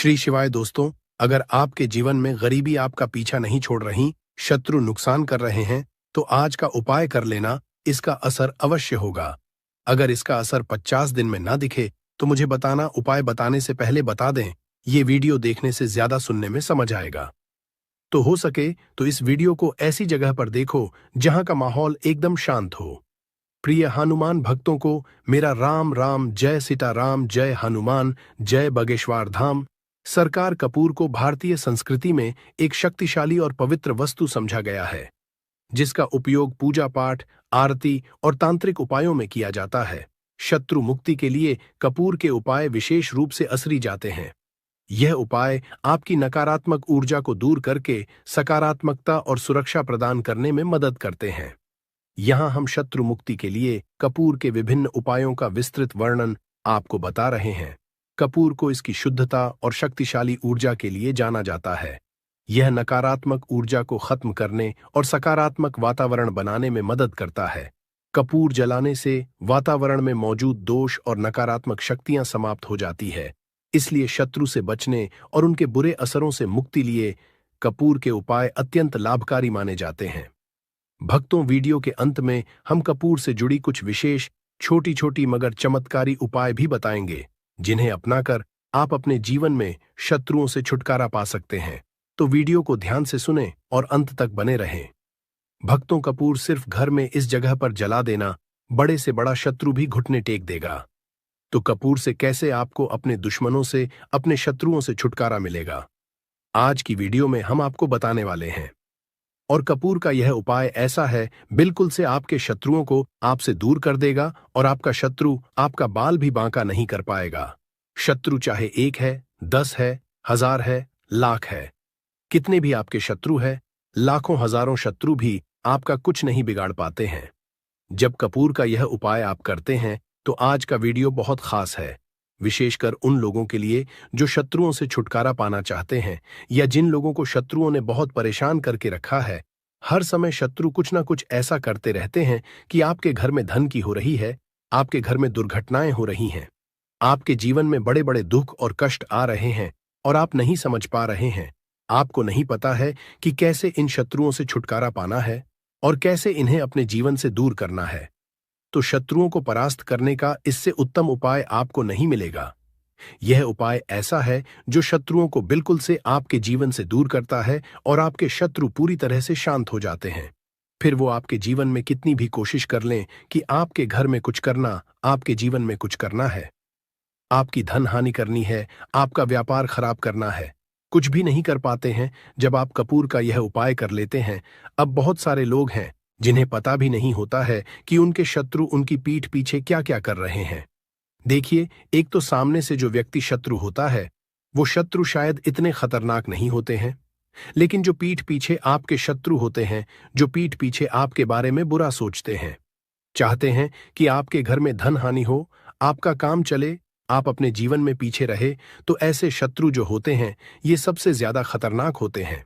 श्री शिवाय दोस्तों, अगर आपके जीवन में गरीबी आपका पीछा नहीं छोड़ रही, शत्रु नुकसान कर रहे हैं, तो आज का उपाय कर लेना, इसका असर अवश्य होगा। अगर इसका असर 50 दिन में ना दिखे, तो मुझे बताना। उपाय बताने से पहले बता दें, ये वीडियो देखने से ज्यादा सुनने में समझ आएगा। तो हो सके तो इस वीडियो को ऐसी जगह पर देखो जहां का माहौल एकदम शांत हो। प्रिय हनुमान भक्तों को मेरा राम राम, जय सीताराम, जय हनुमान, जय बागेश्वर धाम। सरकार कपूर को भारतीय संस्कृति में एक शक्तिशाली और पवित्र वस्तु समझा गया है, जिसका उपयोग पूजा पाठ, आरती और तांत्रिक उपायों में किया जाता है। शत्रु मुक्ति के लिए कपूर के उपाय विशेष रूप से असरी जाते हैं। यह उपाय आपकी नकारात्मक ऊर्जा को दूर करके सकारात्मकता और सुरक्षा प्रदान करने में मदद करते हैं। यहाँ हम शत्रु मुक्ति के लिए कपूर के विभिन्न उपायों का विस्तृत वर्णन आपको बता रहे हैं। कपूर को इसकी शुद्धता और शक्तिशाली ऊर्जा के लिए जाना जाता है। यह नकारात्मक ऊर्जा को खत्म करने और सकारात्मक वातावरण बनाने में मदद करता है। कपूर जलाने से वातावरण में मौजूद दोष और नकारात्मक शक्तियां समाप्त हो जाती है। इसलिए शत्रु से बचने और उनके बुरे असरों से मुक्ति लिए कपूर के उपाय अत्यंत लाभकारी माने जाते हैं। भक्तों, वीडियो के अंत में हम कपूर से जुड़ी कुछ विशेष छोटी छोटी मगर चमत्कारी उपाय भी बताएंगे, जिन्हें अपनाकर आप अपने जीवन में शत्रुओं से छुटकारा पा सकते हैं। तो वीडियो को ध्यान से सुनें और अंत तक बने रहें। भक्तों, कपूर सिर्फ घर में इस जगह पर जला देना, बड़े से बड़ा शत्रु भी घुटने टेक देगा। तो कपूर से कैसे आपको अपने दुश्मनों से, अपने शत्रुओं से छुटकारा मिलेगा, आज की वीडियो में हम आपको बताने वाले हैं। और कपूर का यह उपाय ऐसा है, बिल्कुल से आपके शत्रुओं को आपसे दूर कर देगा और आपका शत्रु आपका बाल भी बांका नहीं कर पाएगा। शत्रु चाहे 1 है, 10 है, 1000 है, लाख है, कितने भी आपके शत्रु है, लाखों हजारों शत्रु भी आपका कुछ नहीं बिगाड़ पाते हैं। जब कपूर का यह उपाय आप करते हैं, तो आज का वीडियो बहुत खास है, विशेषकर उन लोगों के लिए जो शत्रुओं से छुटकारा पाना चाहते हैं, या जिन लोगों को शत्रुओं ने बहुत परेशान करके रखा है। हर समय शत्रु कुछ ना कुछ ऐसा करते रहते हैं कि आपके घर में धन की हो रही है, आपके घर में दुर्घटनाएं हो रही हैं, आपके जीवन में बड़े बड़े दुख और कष्ट आ रहे हैं और आप नहीं समझ पा रहे हैं। आपको नहीं पता है कि कैसे इन शत्रुओं से छुटकारा पाना है और कैसे इन्हें अपने जीवन से दूर करना है। तो शत्रुओं को परास्त करने का इससे उत्तम उपाय आपको नहीं मिलेगा। यह उपाय ऐसा है जो शत्रुओं को बिल्कुल से आपके जीवन से दूर करता है और आपके शत्रु पूरी तरह से शांत हो जाते हैं। फिर वो आपके जीवन में कितनी भी कोशिश कर लें कि आपके घर में कुछ करना, आपके जीवन में कुछ करना है, आपकी धन हानि करनी है, आपका व्यापार खराब करना है, कुछ भी नहीं कर पाते हैं जब आप कपूर का यह उपाय कर लेते हैं। अब बहुत सारे लोग हैं जिन्हें पता भी नहीं होता है कि उनके शत्रु उनकी पीठ पीछे क्या क्या कर रहे हैं। देखिए, एक तो सामने से जो व्यक्ति शत्रु होता है, वो शत्रु शायद इतने खतरनाक नहीं होते हैं, लेकिन जो पीठ पीछे आपके शत्रु होते हैं, जो पीठ पीछे आपके बारे में बुरा सोचते हैं, चाहते हैं कि आपके घर में धन हानि हो, आपका काम चले, आप अपने जीवन में पीछे रहे, तो ऐसे शत्रु जो होते हैं, ये सबसे ज्यादा खतरनाक होते हैं।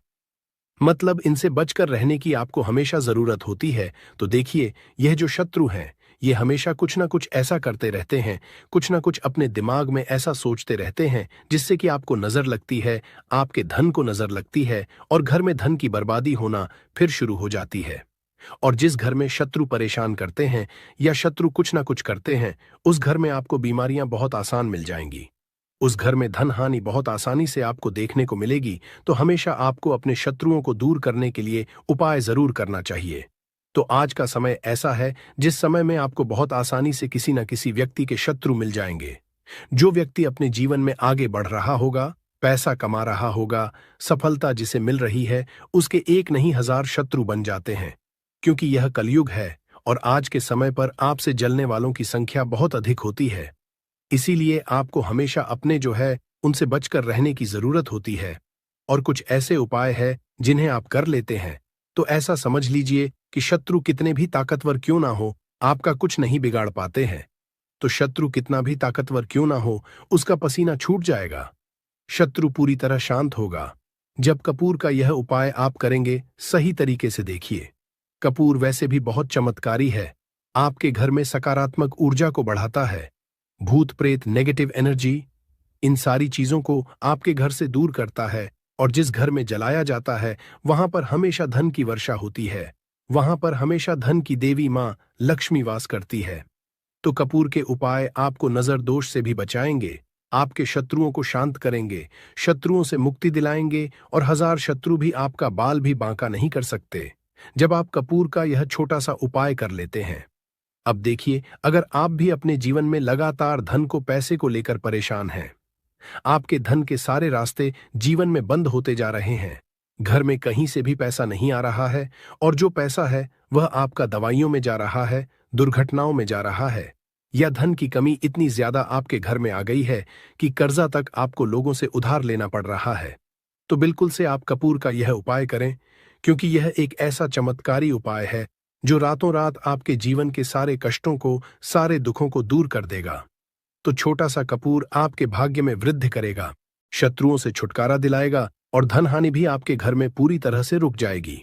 मतलब इनसे बचकर रहने की आपको हमेशा जरूरत होती है। तो देखिए, यह जो शत्रु हैं, ये हमेशा कुछ ना कुछ ऐसा करते रहते हैं, कुछ ना कुछ अपने दिमाग में ऐसा सोचते रहते हैं, जिससे कि आपको नजर लगती है, आपके धन को नजर लगती है और घर में धन की बर्बादी होना फिर शुरू हो जाती है। और जिस घर में शत्रु परेशान करते हैं या शत्रु कुछ ना कुछ करते हैं, उस घर में आपको बीमारियां बहुत आसान मिल जाएंगी। उस घर में धन हानि बहुत आसानी से आपको देखने को मिलेगी। तो हमेशा आपको अपने शत्रुओं को दूर करने के लिए उपाय जरूर करना चाहिए। तो आज का समय ऐसा है जिस समय में आपको बहुत आसानी से किसी न किसी व्यक्ति के शत्रु मिल जाएंगे। जो व्यक्ति अपने जीवन में आगे बढ़ रहा होगा, पैसा कमा रहा होगा, सफलता जिसे मिल रही है, उसके 1 नहीं 1000 शत्रु बन जाते हैं। क्योंकि यह कलयुग है और आज के समय पर आपसे जलने वालों की संख्या बहुत अधिक होती है। इसीलिए आपको हमेशा अपने जो है उनसे बचकर रहने की जरूरत होती है। और कुछ ऐसे उपाय हैं जिन्हें आप कर लेते हैं, तो ऐसा समझ लीजिए कि शत्रु कितने भी ताकतवर क्यों ना हो, आपका कुछ नहीं बिगाड़ पाते हैं। तो शत्रु कितना भी ताकतवर क्यों ना हो, उसका पसीना छूट जाएगा, शत्रु पूरी तरह शांत होगा। जब कपूर का यह उपाय आप करेंगे, सही तरीके से देखिए। कपूर वैसे भी बहुत चमत्कारी है, आपके घर में सकारात्मक ऊर्जा को बढ़ाता है। भूत प्रेत, नेगेटिव एनर्जी, इन सारी चीजों को आपके घर से दूर करता है, और जिस घर में जलाया जाता है वहां पर हमेशा धन की वर्षा होती है। वहां पर हमेशा धन की देवी मां लक्ष्मी वास करती है। तो कपूर के उपाय आपको नजर दोष से भी बचाएंगे, आपके शत्रुओं को शांत करेंगे, शत्रुओं से मुक्ति दिलाएंगे, और 1000 शत्रु भी आपका बाल भी बांका नहीं कर सकते जब आप कपूर का यह छोटा सा उपाय कर लेते हैं। अब देखिए, अगर आप भी अपने जीवन में लगातार धन को पैसे को लेकर परेशान हैं, आपके धन के सारे रास्ते जीवन में बंद होते जा रहे हैं, घर में कहीं से भी पैसा नहीं आ रहा है, और जो पैसा है वह आपका दवाइयों में जा रहा है, दुर्घटनाओं में जा रहा है, या धन की कमी इतनी ज्यादा आपके घर में आ गई है कि कर्जा तक आपको लोगों से उधार लेना पड़ रहा है, तो बिल्कुल से आप कपूर का यह उपाय करें, क्योंकि यह एक ऐसा चमत्कारी उपाय है जो रातों रात आपके जीवन के सारे कष्टों को, सारे दुखों को दूर कर देगा। तो छोटा सा कपूर आपके भाग्य में वृद्धि करेगा, शत्रुओं से छुटकारा दिलाएगा, और धन हानि भी आपके घर में पूरी तरह से रुक जाएगी।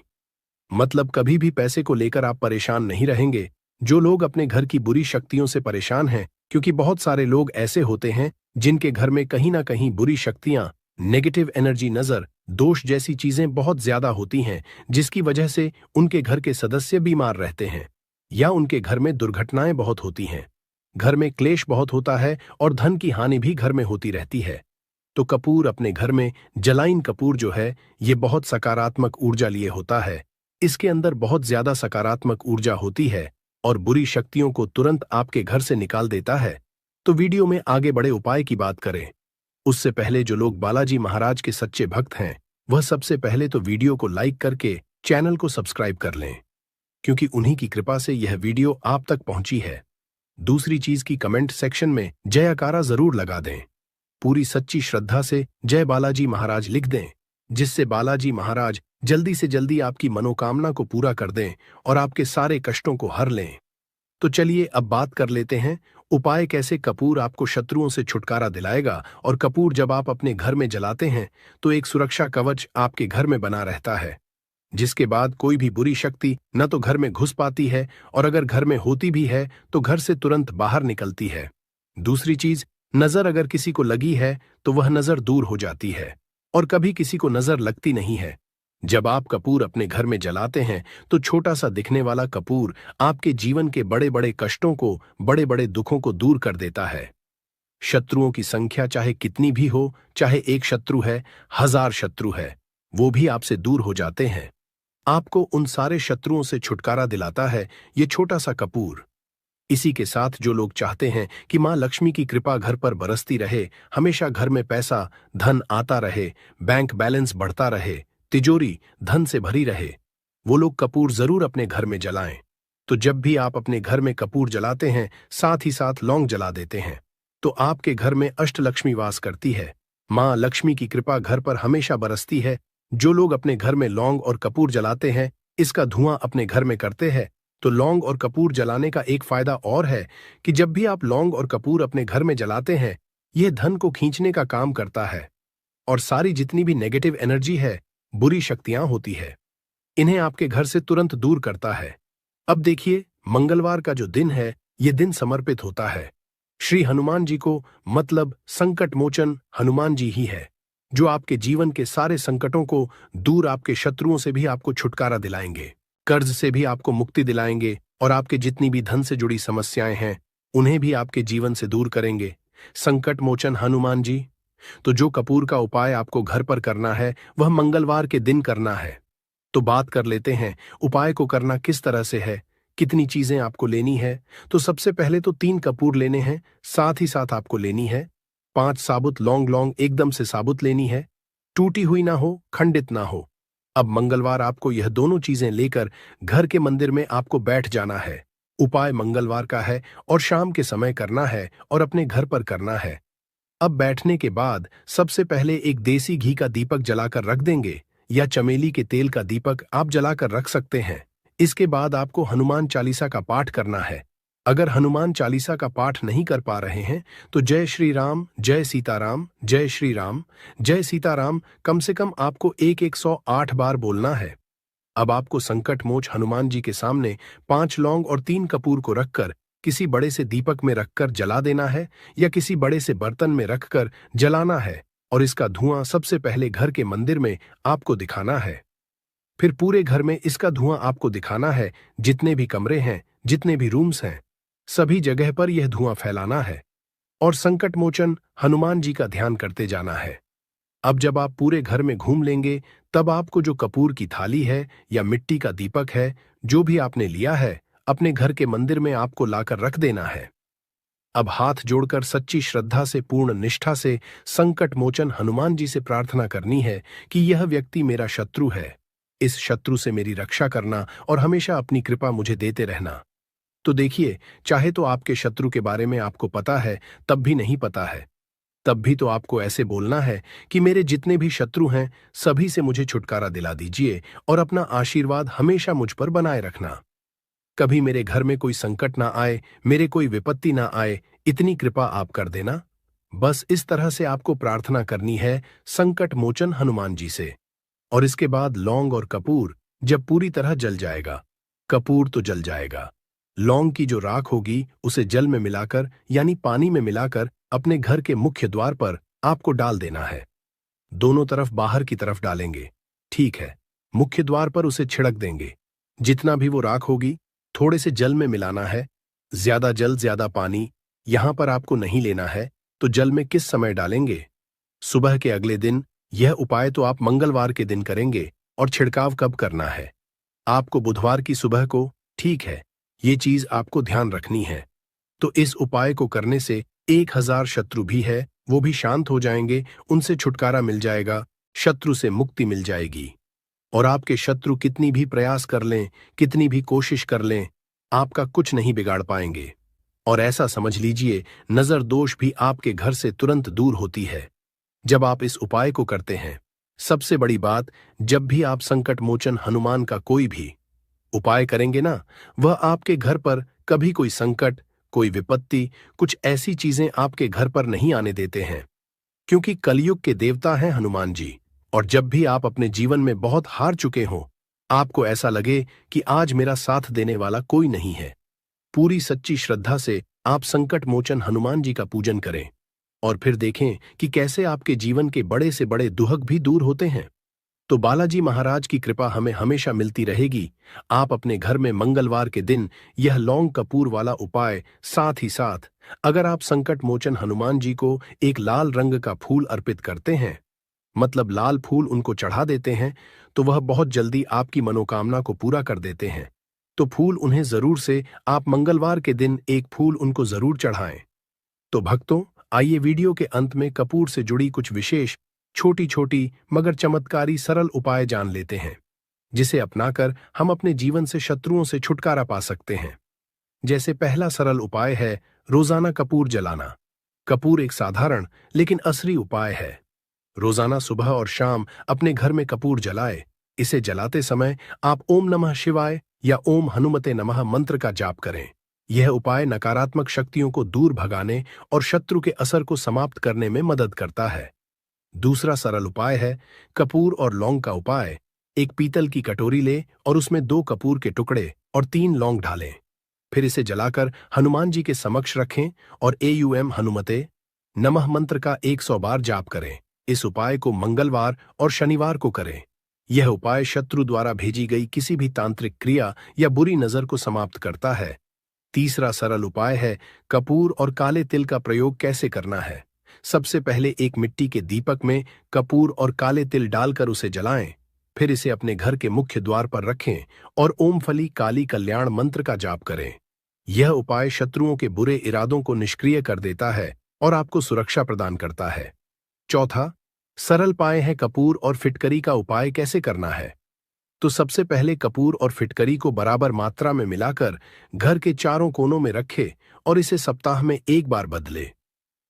मतलब कभी भी पैसे को लेकर आप परेशान नहीं रहेंगे। जो लोग अपने घर की बुरी शक्तियों से परेशान हैं, क्योंकि बहुत सारे लोग ऐसे होते हैं जिनके घर में कहीं ना कहीं बुरी शक्तियां, नेगेटिव एनर्जी, नजर दोष जैसी चीजें बहुत ज्यादा होती हैं, जिसकी वजह से उनके घर के सदस्य बीमार रहते हैं, या उनके घर में दुर्घटनाएं बहुत होती हैं, घर में क्लेश बहुत होता है, और धन की हानि भी घर में होती रहती है। तो कपूर अपने घर में, जलाइन कपूर जो है, ये बहुत सकारात्मक ऊर्जा लिए होता है। इसके अंदर बहुत ज्यादा सकारात्मक ऊर्जा होती है और बुरी शक्तियों को तुरंत आपके घर से निकाल देता है। तो वीडियो में आगे बड़े उपाय की बात करें उससे पहले जो लोग बालाजी महाराज के सच्चे भक्त हैं, वह सबसे पहले तो वीडियो को लाइक करके चैनल को सब्सक्राइब कर लें, क्योंकि उन्हीं की कृपा से यह वीडियो आप तक पहुंची है। दूसरी चीज की कमेंट सेक्शन में जयकारा जरूर लगा दें, पूरी सच्ची श्रद्धा से जय बालाजी महाराज लिख दें, जिससे बालाजी महाराज जल्दी से जल्दी आपकी मनोकामना को पूरा कर दें और आपके सारे कष्टों को हर लें। तो चलिए अब बात कर लेते हैं उपाय कैसे कपूर आपको शत्रुओं से छुटकारा दिलाएगा। और कपूर जब आप अपने घर में जलाते हैं तो एक सुरक्षा कवच आपके घर में बना रहता है, जिसके बाद कोई भी बुरी शक्ति न तो घर में घुस पाती है, और अगर घर में होती भी है तो घर से तुरंत बाहर निकलती है। दूसरी चीज, नजर अगर किसी को लगी है तो वह नजर दूर हो जाती है, और कभी किसी को नजर लगती नहीं है। जब आप कपूर अपने घर में जलाते हैं तो छोटा सा दिखने वाला कपूर आपके जीवन के बड़े बड़े कष्टों को, बड़े बड़े दुखों को दूर कर देता है। शत्रुओं की संख्या चाहे कितनी भी हो, चाहे एक शत्रु है, 1000 शत्रु है, वो भी आपसे दूर हो जाते हैं। आपको उन सारे शत्रुओं से छुटकारा दिलाता है ये छोटा सा कपूर। इसी के साथ जो लोग चाहते हैं कि मां लक्ष्मी की कृपा घर पर बरसती रहे, हमेशा घर में पैसा धन आता रहे, बैंक बैलेंस बढ़ता रहे, तिजोरी धन से भरी रहे, वो लोग कपूर जरूर अपने घर में जलाएं। तो जब भी आप अपने घर में कपूर जलाते हैं, साथ ही साथ लौंग जला देते हैं, तो आपके घर में अष्टलक्ष्मी वास करती है। मां लक्ष्मी की कृपा घर पर हमेशा बरसती है। जो लोग अपने घर में लौंग और कपूर जलाते हैं, इसका धुआं अपने घर में करते हैं, तो लौंग और कपूर जलाने का एक फायदा और है कि जब भी आप लौंग और कपूर अपने घर में जलाते हैं, यह धन को खींचने का काम करता है, और सारी जितनी भी नेगेटिव एनर्जी है, बुरी शक्तियां होती है, इन्हें आपके घर से तुरंत दूर करता है। अब देखिए, मंगलवार का जो दिन है, यह दिन समर्पित होता है श्री हनुमान जी को, मतलब संकट मोचन हनुमान जी ही है, जो आपके जीवन के सारे संकटों को दूर, आपके शत्रुओं से भी आपको छुटकारा दिलाएंगे, कर्ज से भी आपको मुक्ति दिलाएंगे, और आपके जितनी भी धन से जुड़ी समस्याएं हैं उन्हें भी आपके जीवन से दूर करेंगे संकट मोचन हनुमान जी। तो जो कपूर का उपाय आपको घर पर करना है वह मंगलवार के दिन करना है। तो बात कर लेते हैं उपाय को करना किस तरह से है, कितनी चीजें आपको लेनी है। तो सबसे पहले तो 3 कपूर लेने हैं, साथ ही साथ आपको लेनी है 5 साबुत लौंग, लौंग एकदम से साबुत लेनी है, टूटी हुई ना हो, खंडित ना हो। अब मंगलवार आपको यह दोनों चीजें लेकर घर के मंदिर में आपको बैठ जाना है। उपाय मंगलवार का है और शाम के समय करना है और अपने घर पर करना है। अब बैठने के बाद सबसे पहले एक देसी घी का दीपक जलाकर रख देंगे, या चमेली के तेल का दीपक आप जलाकर रख सकते हैं। इसके बाद आपको हनुमान चालीसा का पाठ करना है। अगर हनुमान चालीसा का पाठ नहीं कर पा रहे हैं तो जय श्री राम, जय सीताराम, जय श्री राम, जय सीताराम कम से कम आपको 108 बार बोलना है। अब आपको संकट मोच हनुमान जी के सामने 5 लौंग और 3 कपूर को रखकर किसी बड़े से दीपक में रखकर जला देना है या किसी बड़े से बर्तन में रखकर जलाना है, और इसका धुआं सबसे पहले घर के मंदिर में आपको दिखाना है। फिर पूरे घर में इसका धुआं आपको दिखाना है, जितने भी कमरे हैं, जितने भी रूम्स हैं, सभी जगह पर यह धुआं फैलाना है और संकट मोचन हनुमान जी का ध्यान करते जाना है। अब जब आप पूरे घर में घूम लेंगे, तब आपको जो कपूर की थाली है या मिट्टी का दीपक है, जो भी आपने लिया है, अपने घर के मंदिर में आपको लाकर रख देना है। अब हाथ जोड़कर सच्ची श्रद्धा से, पूर्ण निष्ठा से संकट मोचन हनुमान जी से प्रार्थना करनी है कि यह व्यक्ति मेरा शत्रु है, इस शत्रु से मेरी रक्षा करना और हमेशा अपनी कृपा मुझे देते रहना। तो देखिए, चाहे तो आपके शत्रु के बारे में आपको पता है, तब भी नहीं पता है, तब भी तो आपको ऐसे बोलना है कि मेरे जितने भी शत्रु हैं, सभी से मुझे छुटकारा दिला दीजिए और अपना आशीर्वाद हमेशा मुझ पर बनाए रखना। कभी मेरे घर में कोई संकट ना आए, मेरे कोई विपत्ति ना आए, इतनी कृपा आप कर देना। बस इस तरह से आपको प्रार्थना करनी है संकट मोचन हनुमान जी से। और इसके बाद लौंग और कपूर जब पूरी तरह जल जाएगा, कपूर तो जल जाएगा, लौंग की जो राख होगी उसे जल में मिलाकर यानी पानी में मिलाकर अपने घर के मुख्य द्वार पर आपको डाल देना है। दोनों तरफ बाहर की तरफ डालेंगे, ठीक है। मुख्य द्वार पर उसे छिड़क देंगे। जितना भी वो राख होगी थोड़े से जल में मिलाना है, ज्यादा जल ज्यादा पानी यहां पर आपको नहीं लेना है। तो जल में किस समय डालेंगे? सुबह के अगले दिन। यह उपाय तो आप मंगलवार के दिन करेंगे। और छिड़काव कब करना है? आपको बुधवार की सुबह को, ठीक है। ये चीज आपको ध्यान रखनी है। तो इस उपाय को करने से 1000 शत्रु भी है वो भी शांत हो जाएंगे, उनसे छुटकारा मिल जाएगा, शत्रु से मुक्ति मिल जाएगी। और आपके शत्रु कितनी भी प्रयास कर लें, कितनी भी कोशिश कर लें, आपका कुछ नहीं बिगाड़ पाएंगे। और ऐसा समझ लीजिए, नजर दोष भी आपके घर से तुरंत दूर होती है जब आप इस उपाय को करते हैं। सबसे बड़ी बात, जब भी आप संकट मोचन हनुमान का कोई भी उपाय करेंगे ना, वह आपके घर पर कभी कोई संकट, कोई विपत्ति, कुछ ऐसी चीजें आपके घर पर नहीं आने देते हैं, क्योंकि कलयुग के देवता हैं हनुमान जी। और जब भी आप अपने जीवन में बहुत हार चुके हों, आपको ऐसा लगे कि आज मेरा साथ देने वाला कोई नहीं है, पूरी सच्ची श्रद्धा से आप संकट मोचन हनुमान जी का पूजन करें और फिर देखें कि कैसे आपके जीवन के बड़े से बड़े दुहक भी दूर होते हैं। तो बालाजी महाराज की कृपा हमें हमेशा मिलती रहेगी। आप अपने घर में मंगलवार के दिन यह लौंग कपूर वाला उपाय, साथ ही साथ अगर आप संकट मोचन हनुमान जी को एक लाल रंग का फूल अर्पित करते हैं, मतलब लाल फूल उनको चढ़ा देते हैं, तो वह बहुत जल्दी आपकी मनोकामना को पूरा कर देते हैं। तो फूल उन्हें जरूर से आप मंगलवार के दिन एक फूल उनको जरूर चढ़ाएं। तो भक्तों, आइए वीडियो के अंत में कपूर से जुड़ी कुछ विशेष छोटी छोटी मगर चमत्कारी सरल उपाय जान लेते हैं, जिसे अपनाकर हम अपने जीवन से शत्रुओं से छुटकारा पा सकते हैं। जैसे पहला सरल उपाय है रोजाना कपूर जलाना। कपूर एक साधारण लेकिन असली उपाय है। रोजाना सुबह और शाम अपने घर में कपूर जलाए। इसे जलाते समय आप ओम नमः शिवाय या ओम हनुमते नमः मंत्र का जाप करें। यह उपाय नकारात्मक शक्तियों को दूर भगाने और शत्रु के असर को समाप्त करने में मदद करता है। दूसरा सरल उपाय है कपूर और लौंग का उपाय। एक पीतल की कटोरी लें और उसमें 2 कपूर के टुकड़े और 3 लौंग डालें। फिर इसे जलाकर हनुमान जी के समक्ष रखें और एयूएम हनुमते नमः मंत्र का 100 बार जाप करें। इस उपाय को मंगलवार और शनिवार को करें। यह उपाय शत्रु द्वारा भेजी गई किसी भी तांत्रिक क्रिया या बुरी नजर को समाप्त करता है। तीसरा सरल उपाय है कपूर और काले तिल का प्रयोग कैसे करना है। सबसे पहले एक मिट्टी के दीपक में कपूर और काले तिल डालकर उसे जलाएं। फिर इसे अपने घर के मुख्य द्वार पर रखें और ओम फली काली कल्याण मंत्र का जाप करें। यह उपाय शत्रुओं के बुरे इरादों को निष्क्रिय कर देता है और आपको सुरक्षा प्रदान करता है। चौथा सरल उपाय है कपूर और फिटकरी का उपाय कैसे करना है। तो सबसे पहले कपूर और फिटकरी को बराबर मात्रा में मिलाकर घर के चारों कोनों में रखें और इसे सप्ताह में 1 बार बदले।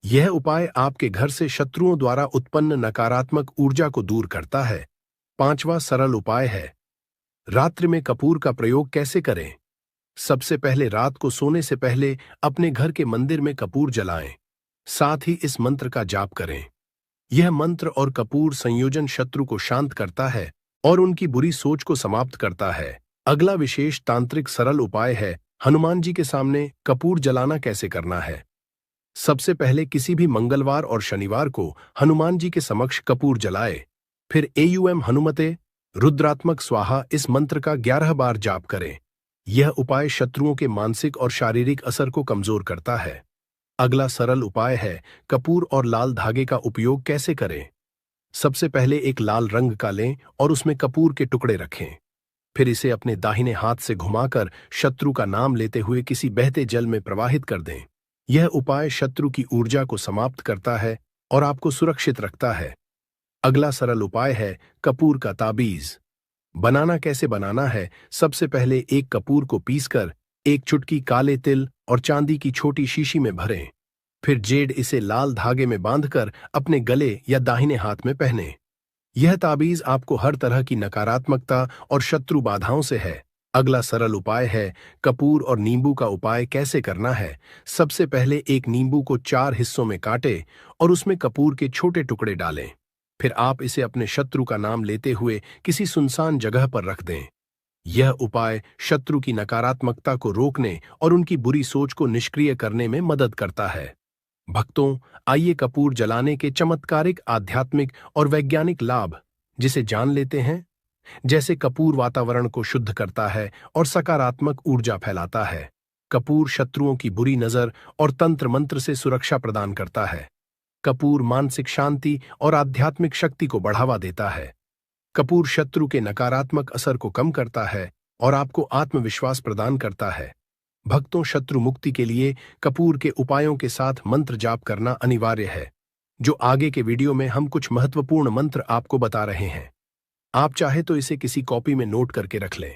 यह उपाय आपके घर से शत्रुओं द्वारा उत्पन्न नकारात्मक ऊर्जा को दूर करता है। पांचवा सरल उपाय है रात्रि में कपूर का प्रयोग कैसे करें। सबसे पहले रात को सोने से पहले अपने घर के मंदिर में कपूर जलाएं। साथ ही इस मंत्र का जाप करें। यह मंत्र और कपूर संयोजन शत्रु को शांत करता है और उनकी बुरी सोच को समाप्त करता है। अगला विशेष तांत्रिक सरल उपाय है हनुमान जी के सामने कपूर जलाना कैसे करना है। सबसे पहले किसी भी मंगलवार और शनिवार को हनुमान जी के समक्ष कपूर जलाए। फिर एयुएम हनुमते रुद्रात्मक स्वाहा इस मंत्र का 11 बार जाप करें। यह उपाय शत्रुओं के मानसिक और शारीरिक असर को कमजोर करता है। अगला सरल उपाय है कपूर और लाल धागे का उपयोग कैसे करें। सबसे पहले एक लाल रंग का लें और उसमें कपूर के टुकड़े रखें। फिर इसे अपने दाहिने हाथ से घुमाकर शत्रु का नाम लेते हुए किसी बहते जल में प्रवाहित कर दें। यह उपाय शत्रु की ऊर्जा को समाप्त करता है और आपको सुरक्षित रखता है। अगला सरल उपाय है कपूर का ताबीज। बनाना कैसे बनाना है। सबसे पहले एक कपूर को पीसकर एक चुटकी काले तिल और चांदी की छोटी शीशी में भरें। फिर जेड इसे लाल धागे में बांधकर अपने गले या दाहिने हाथ में पहने। यह ताबीज आपको हर तरह की नकारात्मकता और शत्रु बाधाओं से है। अगला सरल उपाय है कपूर और नींबू का उपाय कैसे करना है। सबसे पहले एक नींबू को 4 हिस्सों में काटें और उसमें कपूर के छोटे टुकड़े डालें। फिर आप इसे अपने शत्रु का नाम लेते हुए किसी सुनसान जगह पर रख दें। यह उपाय शत्रु की नकारात्मकता को रोकने और उनकी बुरी सोच को निष्क्रिय करने में मदद करता है। भक्तों, आइए कपूर जलाने के चमत्कारिक आध्यात्मिक और वैज्ञानिक लाभ जिसे जान लेते हैं। जैसे कपूर वातावरण को शुद्ध करता है और सकारात्मक ऊर्जा फैलाता है। कपूर शत्रुओं की बुरी नजर और तंत्र मंत्र से सुरक्षा प्रदान करता है। कपूर मानसिक शांति और आध्यात्मिक शक्ति को बढ़ावा देता है। कपूर शत्रु के नकारात्मक असर को कम करता है और आपको आत्मविश्वास प्रदान करता है। भक्तों, शत्रु मुक्ति के लिए कपूर के उपायों के साथ मंत्र जाप करना अनिवार्य है। जो आगे के वीडियो में हम कुछ महत्वपूर्ण मंत्र आपको बता रहे हैं। आप चाहे तो इसे किसी कॉपी में नोट करके रख लें।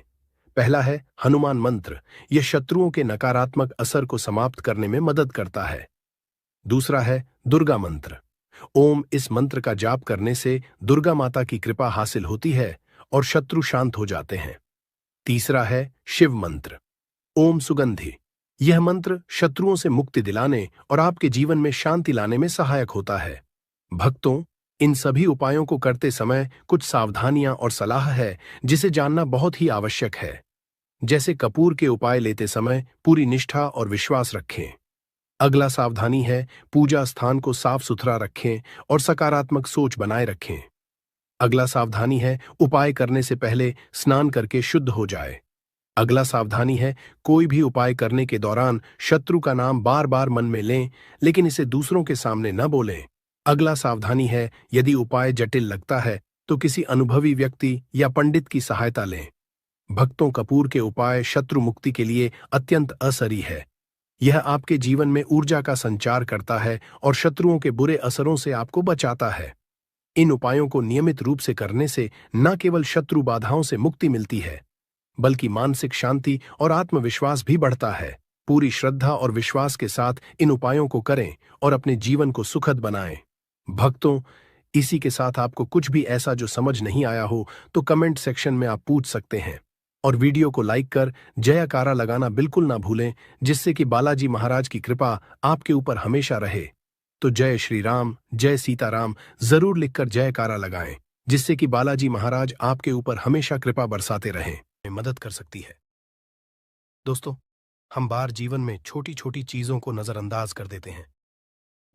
पहला है हनुमान मंत्र। यह शत्रुओं के नकारात्मक असर को समाप्त करने में मदद करता है। दूसरा है दुर्गा मंत्र। ओम इस मंत्र का जाप करने से दुर्गा माता की कृपा हासिल होती है और शत्रु शांत हो जाते हैं। तीसरा है शिव मंत्र। ओम सुगंधि। यह मंत्र शत्रुओं से मुक्ति दिलाने और आपके जीवन में शांति लाने में सहायक होता है। भक्तों, इन सभी उपायों को करते समय कुछ सावधानियां और सलाह है जिसे जानना बहुत ही आवश्यक है। जैसे कपूर के उपाय लेते समय पूरी निष्ठा और विश्वास रखें। अगला सावधानी है पूजा स्थान को साफ सुथरा रखें और सकारात्मक सोच बनाए रखें। अगला सावधानी है उपाय करने से पहले स्नान करके शुद्ध हो जाए। अगला सावधानी है कोई भी उपाय करने के दौरान शत्रु का नाम बार बार मन में लें, लेकिन इसे दूसरों के सामने न बोलें। अगला सावधानी है यदि उपाय जटिल लगता है तो किसी अनुभवी व्यक्ति या पंडित की सहायता लें। भक्तों, कपूर के उपाय शत्रु मुक्ति के लिए अत्यंत असरी है। यह आपके जीवन में ऊर्जा का संचार करता है और शत्रुओं के बुरे असरों से आपको बचाता है। इन उपायों को नियमित रूप से करने से न केवल शत्रु बाधाओं से मुक्ति मिलती है, बल्कि मानसिक शांति और आत्मविश्वास भी बढ़ता है। पूरी श्रद्धा और विश्वास के साथ इन उपायों को करें और अपने जीवन को सुखद बनाएं। भक्तों, इसी के साथ आपको कुछ भी ऐसा जो समझ नहीं आया हो तो कमेंट सेक्शन में आप पूछ सकते हैं और वीडियो को लाइक कर जयकारा लगाना बिल्कुल ना भूलें, जिससे कि बालाजी महाराज की कृपा आपके ऊपर हमेशा रहे। तो जय श्री राम, जय सीताराम जरूर लिखकर जयकारा लगाएं, जिससे कि बालाजी महाराज आपके ऊपर हमेशा कृपा बरसाते रहें, मदद कर सकती है। दोस्तों, हम बार जीवन में छोटी छोटी चीजों को नजरअंदाज कर देते हैं,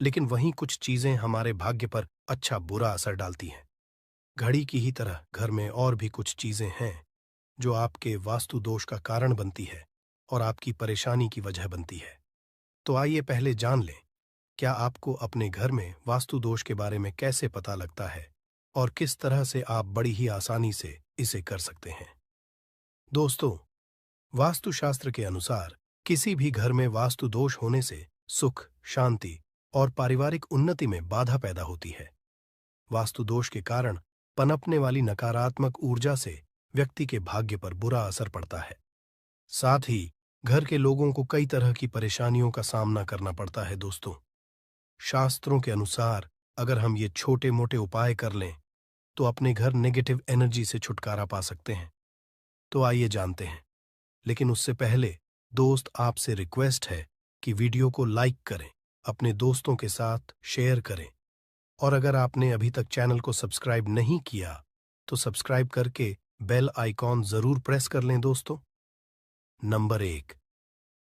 लेकिन वहीं कुछ चीजें हमारे भाग्य पर अच्छा बुरा असर डालती हैं। घड़ी की ही तरह घर में और भी कुछ चीजें हैं जो आपके वास्तु दोष का कारण बनती है और आपकी परेशानी की वजह बनती है। तो आइए पहले जान लें, क्या आपको अपने घर में वास्तु दोष के बारे में कैसे पता लगता है और किस तरह से आप बड़ी ही आसानी से इसे कर सकते हैं। दोस्तों, वास्तुशास्त्र के अनुसार किसी भी घर में वास्तु दोष होने से सुख, शांति और पारिवारिक उन्नति में बाधा पैदा होती है। वास्तु दोष के कारण पनपने वाली नकारात्मक ऊर्जा से व्यक्ति के भाग्य पर बुरा असर पड़ता है। साथ ही घर के लोगों को कई तरह की परेशानियों का सामना करना पड़ता है। दोस्तों, शास्त्रों के अनुसार अगर हम ये छोटे मोटे उपाय कर लें तो अपने घर नेगेटिव एनर्जी से छुटकारा पा सकते हैं। तो आइए जानते हैं, लेकिन उससे पहले दोस्त, आपसे रिक्वेस्ट है कि वीडियो को लाइक करें, अपने दोस्तों के साथ शेयर करें और अगर आपने अभी तक चैनल को सब्सक्राइब नहीं किया तो सब्सक्राइब करके बेल आइकॉन जरूर प्रेस कर लें। दोस्तों, नंबर 1,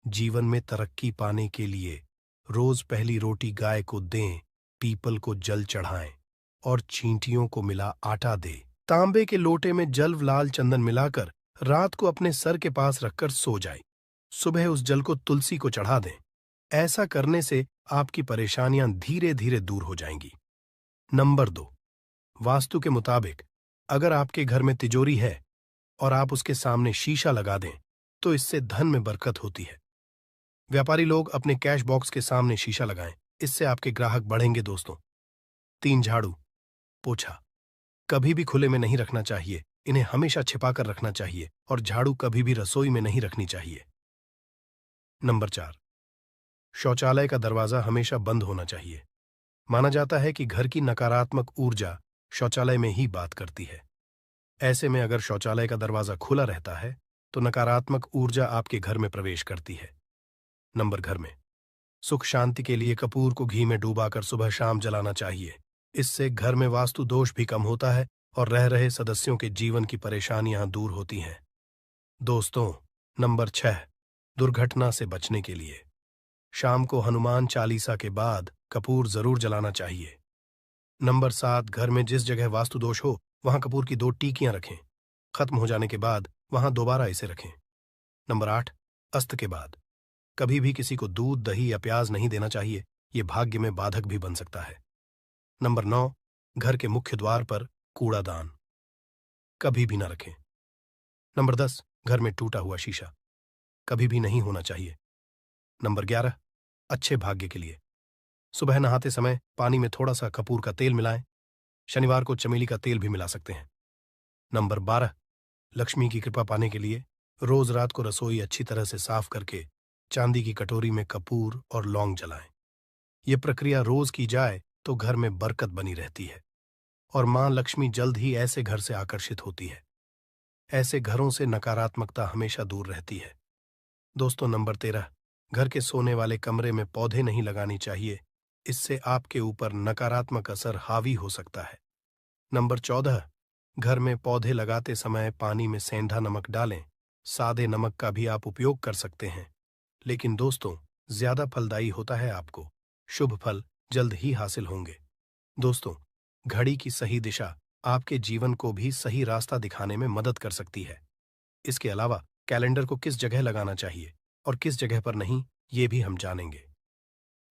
जीवन में तरक्की पाने के लिए रोज पहली रोटी गाय को दें, पीपल को जल चढ़ाएं और चींटियों को मिला आटा दे। तांबे के लोटे में जल लाल चंदन मिलाकर रात को अपने सर के पास रखकर सो जाए। सुबह उस जल को तुलसी को चढ़ा दें। ऐसा करने से आपकी परेशानियां धीरे धीरे दूर हो जाएंगी। नंबर 2, वास्तु के मुताबिक अगर आपके घर में तिजोरी है और आप उसके सामने शीशा लगा दें तो इससे धन में बरकत होती है। व्यापारी लोग अपने कैश बॉक्स के सामने शीशा लगाएं, इससे आपके ग्राहक बढ़ेंगे दोस्तों। 3, झाड़ू पोछा कभी भी खुले में नहीं रखना चाहिए, इन्हें हमेशा छिपाकर रखना चाहिए और झाड़ू कभी भी रसोई में नहीं रखनी चाहिए। नंबर 4, शौचालय का दरवाजा हमेशा बंद होना चाहिए। माना जाता है कि घर की नकारात्मक ऊर्जा शौचालय में ही बात करती है। ऐसे में अगर शौचालय का दरवाजा खुला रहता है तो नकारात्मक ऊर्जा आपके घर में प्रवेश करती है। घर में सुख शांति के लिए कपूर को घी में डूबाकर सुबह शाम जलाना चाहिए। इससे घर में वास्तु दोष भी कम होता है और रह रहे सदस्यों के जीवन की परेशानियां दूर होती हैं। दोस्तों, नंबर 6, दुर्घटना से बचने के लिए शाम को हनुमान चालीसा के बाद कपूर जरूर जलाना चाहिए। नंबर 7, घर में जिस जगह वास्तु दोष हो वहां कपूर की 2 टीकियां रखें। खत्म हो जाने के बाद वहां दोबारा इसे रखें। नंबर 8, अस्त के बाद कभी भी किसी को दूध, दही या प्याज नहीं देना चाहिए, ये भाग्य में बाधक भी बन सकता है। नंबर 9, घर के मुख्य द्वार पर कूड़ादान कभी भी न रखें। नंबर 10, घर में टूटा हुआ शीशा कभी भी नहीं होना चाहिए। नंबर 11, अच्छे भाग्य के लिए सुबह नहाते समय पानी में थोड़ा सा कपूर का तेल मिलाएं। शनिवार को चमेली का तेल भी मिला सकते हैं। नंबर 12, लक्ष्मी की कृपा पाने के लिए रोज रात को रसोई अच्छी तरह से साफ करके चांदी की कटोरी में कपूर और लौंग जलाएं। यह प्रक्रिया रोज की जाए तो घर में बरकत बनी रहती है और मां लक्ष्मी जल्द ही ऐसे घर से आकर्षित होती है। ऐसे घरों से नकारात्मकता हमेशा दूर रहती है। दोस्तों, नंबर 13, घर के सोने वाले कमरे में पौधे नहीं लगानी चाहिए, इससे आपके ऊपर नकारात्मक असर हावी हो सकता है। नंबर 14, घर में पौधे लगाते समय पानी में सेंधा नमक डालें। सादे नमक का भी आप उपयोग कर सकते हैं, लेकिन दोस्तों ज्यादा फलदायी होता है। आपको शुभ फल जल्द ही हासिल होंगे। दोस्तों, घड़ी की सही दिशा आपके जीवन को भी सही रास्ता दिखाने में मदद कर सकती है। इसके अलावा कैलेंडर को किस जगह लगाना चाहिए और किस जगह पर नहीं, ये भी हम जानेंगे।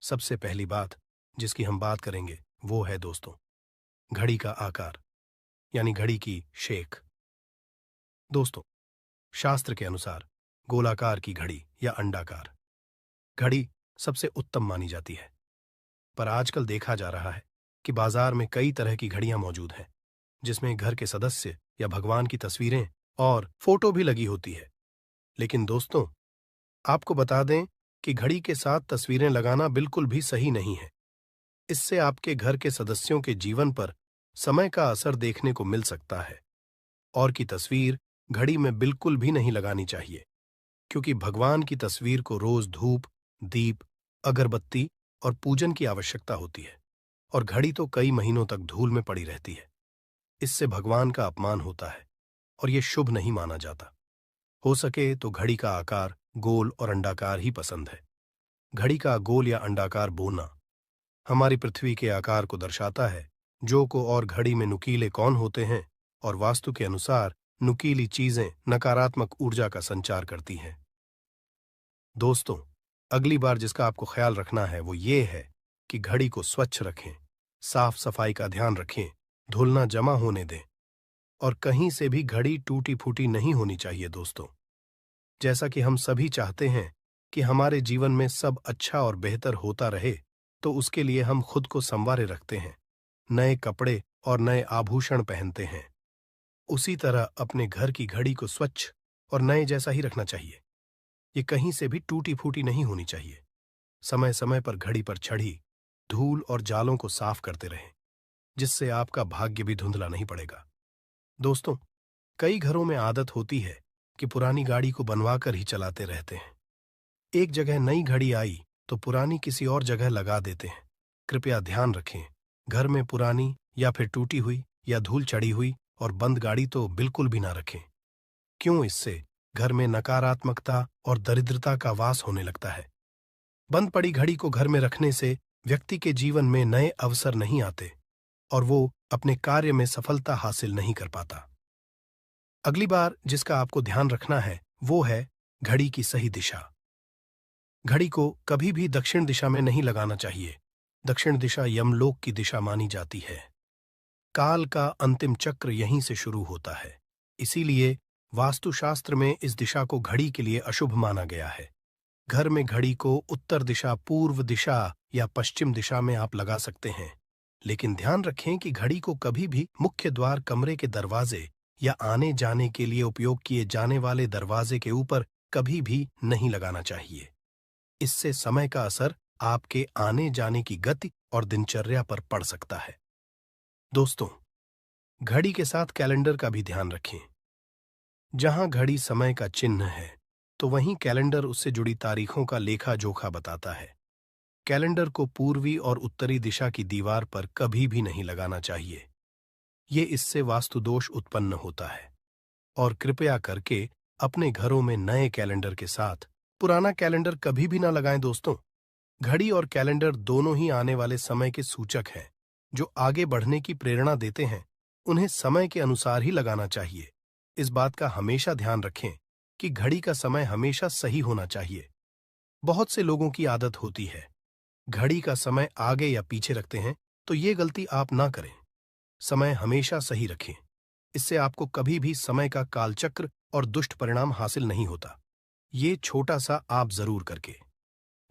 सबसे पहली बात जिसकी हम बात करेंगे वो है दोस्तों घड़ी का आकार, यानी घड़ी की शेख। दोस्तों, शास्त्र के अनुसार गोलाकार की घड़ी या अंडाकार घड़ी सबसे उत्तम मानी जाती है, पर आजकल देखा जा रहा है कि बाजार में कई तरह की घड़ियां मौजूद हैं जिसमें घर के सदस्य या भगवान की तस्वीरें और फोटो भी लगी होती है। लेकिन दोस्तों, आपको बता दें कि घड़ी के साथ तस्वीरें लगाना बिल्कुल भी सही नहीं है। इससे आपके घर के सदस्यों के जीवन पर समय का असर देखने को मिल सकता है। और की तस्वीर घड़ी में बिल्कुल भी नहीं लगानी चाहिए, क्योंकि भगवान की तस्वीर को रोज धूप, दीप, अगरबत्ती और पूजन की आवश्यकता होती है और घड़ी तो कई महीनों तक धूल में पड़ी रहती है। इससे भगवान का अपमान होता है और यह शुभ नहीं माना जाता। हो सके तो घड़ी का आकार गोल और अंडाकार ही पसंद है। घड़ी का गोल या अंडाकार बोना हमारी पृथ्वी के आकार को दर्शाता है, जो को और घड़ी में नुकीले कौन होते हैं और वास्तु के अनुसार नुकीली चीजें नकारात्मक ऊर्जा का संचार करती हैं। दोस्तों, अगली बार जिसका आपको ख्याल रखना है वो ये है कि घड़ी को स्वच्छ रखें, साफ सफाई का ध्यान रखें, धुलना जमा होने दें और कहीं से भी घड़ी टूटी फूटी नहीं होनी चाहिए। दोस्तों, जैसा कि हम सभी चाहते हैं कि हमारे जीवन में सब अच्छा और बेहतर होता रहे, तो उसके लिए हम खुद को संवारे रखते हैं, नए कपड़े और नए आभूषण पहनते हैं। उसी तरह अपने घर की घड़ी को स्वच्छ और नए जैसा ही रखना चाहिए। ये कहीं से भी टूटी फूटी नहीं होनी चाहिए। समय समय पर घड़ी पर चढ़ी धूल और जालों को साफ करते रहें, जिससे आपका भाग्य भी धुंधला नहीं पड़ेगा। दोस्तों, कई घरों में आदत होती है कि पुरानी गाड़ी को बनवा कर ही चलाते रहते हैं। एक जगह नई घड़ी आई तो पुरानी किसी और जगह लगा देते हैं। कृपया ध्यान रखें, घर में पुरानी या फिर टूटी हुई या धूल चढ़ी हुई और बंद गाड़ी तो बिल्कुल भी ना रखें। क्यों? इससे घर में नकारात्मकता और दरिद्रता का वास होने लगता है। बंद पड़ी घड़ी को घर में रखने से व्यक्ति के जीवन में नए अवसर नहीं आते और वो अपने कार्य में सफलता हासिल नहीं कर पाता। अगली बार जिसका आपको ध्यान रखना है वो है घड़ी की सही दिशा। घड़ी को कभी भी दक्षिण दिशा में नहीं लगाना चाहिए। दक्षिण दिशा यमलोक की दिशा मानी जाती है। काल का अंतिम चक्र यहीं से शुरू होता है। इसीलिए वास्तुशास्त्र में इस दिशा को घड़ी के लिए अशुभ माना गया है। घर में घड़ी को उत्तर दिशा, पूर्व दिशा या पश्चिम दिशा में आप लगा सकते हैं, लेकिन ध्यान रखें कि घड़ी को कभी भी मुख्य द्वार, कमरे के दरवाजे या आने जाने के लिए उपयोग किए जाने वाले दरवाजे के ऊपर कभी भी नहीं लगाना चाहिए। इससे समय का असर आपके आने जाने की गति और दिनचर्या पर पड़ सकता है। दोस्तों, घड़ी के साथ कैलेंडर का भी ध्यान रखें। जहां घड़ी समय का चिन्ह है, तो वहीं कैलेंडर उससे जुड़ी तारीखों का लेखा जोखा बताता है। कैलेंडर को पूर्वी और उत्तरी दिशा की दीवार पर कभी भी नहीं लगाना चाहिए। ये इससे वास्तुदोष उत्पन्न होता है। और कृपया करके अपने घरों में नए कैलेंडर के साथ पुराना कैलेंडर कभी भी ना लगाएं। दोस्तों, घड़ी और कैलेंडर दोनों ही आने वाले समय के सूचक हैं, जो आगे बढ़ने की प्रेरणा देते हैं। उन्हें समय के अनुसार ही लगाना चाहिए। इस बात का हमेशा ध्यान रखें कि घड़ी का समय हमेशा सही होना चाहिए। बहुत से लोगों की आदत होती है घड़ी का समय आगे या पीछे रखते हैं, तो ये गलती आप ना करें। समय हमेशा सही रखें। इससे आपको कभी भी समय का कालचक्र और दुष्ट परिणाम हासिल नहीं होता। ये छोटा सा आप जरूर करके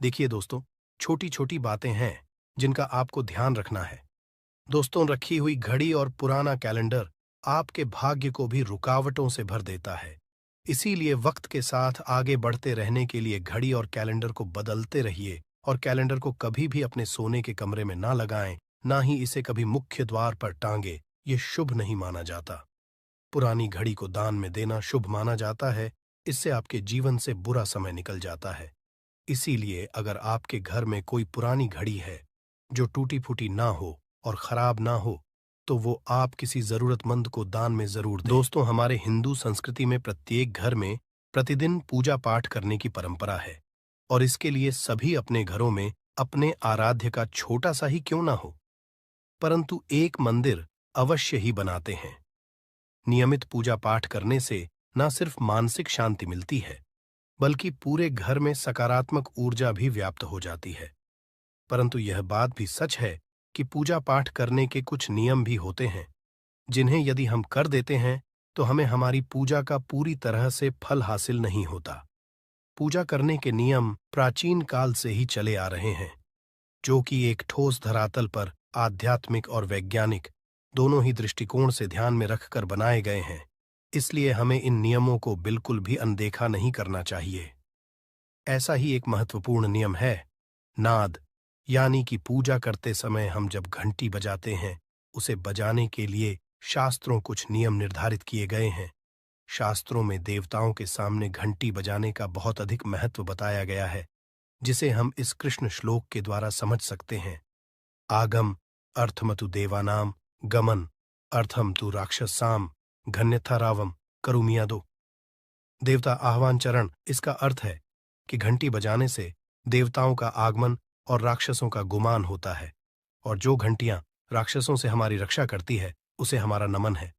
देखिए। दोस्तों, छोटी छोटी बातें हैं जिनका आपको ध्यान रखना है। दोस्तों, रखी हुई घड़ी और पुराना कैलेंडर आपके भाग्य को भी रुकावटों से भर देता है। इसीलिए वक्त के साथ आगे बढ़ते रहने के लिए घड़ी और कैलेंडर को बदलते रहिए और कैलेंडर को कभी भी अपने सोने के कमरे में ना लगाएं, ना ही इसे कभी मुख्य द्वार पर टांगे। ये शुभ नहीं माना जाता। पुरानी घड़ी को दान में देना शुभ माना जाता है। इससे आपके जीवन से बुरा समय निकल जाता है। इसीलिए अगर आपके घर में कोई पुरानी घड़ी है जो टूटी फूटी ना हो और खराब ना हो, तो वो आप किसी जरूरतमंद को दान में जरूर दें। दोस्तों, हमारे हिंदू संस्कृति में प्रत्येक घर में प्रतिदिन पूजा पाठ करने की परंपरा है और इसके लिए सभी अपने घरों में अपने आराध्य का छोटा सा ही क्यों ना हो, परंतु एक मंदिर अवश्य ही बनाते हैं। नियमित पूजा पाठ करने से न सिर्फ मानसिक शांति मिलती है, बल्कि पूरे घर में सकारात्मक ऊर्जा भी व्याप्त हो जाती है। परंतु यह बात भी सच है कि पूजा पाठ करने के कुछ नियम भी होते हैं, जिन्हें यदि हम कर देते हैं तो हमें हमारी पूजा का पूरी तरह से फल हासिल नहीं होता। पूजा करने के नियम प्राचीन काल से ही चले आ रहे हैं, जो कि एक ठोस धरातल पर आध्यात्मिक और वैज्ञानिक दोनों ही दृष्टिकोण से ध्यान में रखकर बनाए गए हैं। इसलिए हमें इन नियमों को बिल्कुल भी अनदेखा नहीं करना चाहिए। ऐसा ही एक महत्वपूर्ण नियम है नाद, यानी कि पूजा करते समय हम जब घंटी बजाते हैं, उसे बजाने के लिए शास्त्रों कुछ नियम निर्धारित किए गए हैं। शास्त्रों में देवताओं के सामने घंटी बजाने का बहुत अधिक महत्व बताया गया है, जिसे हम इस कृष्ण श्लोक के द्वारा समझ सकते हैं। आगम अर्थमतु देवानाम गमन अर्थम तु राक्षसाम घन्यथा रावम करुमियादो। देवता आह्वान चरण, इसका अर्थ है कि घंटी बजाने से देवताओं का आगमन और राक्षसों का गुमान होता है, और जो घंटियां राक्षसों से हमारी रक्षा करती है उसे हमारा नमन है।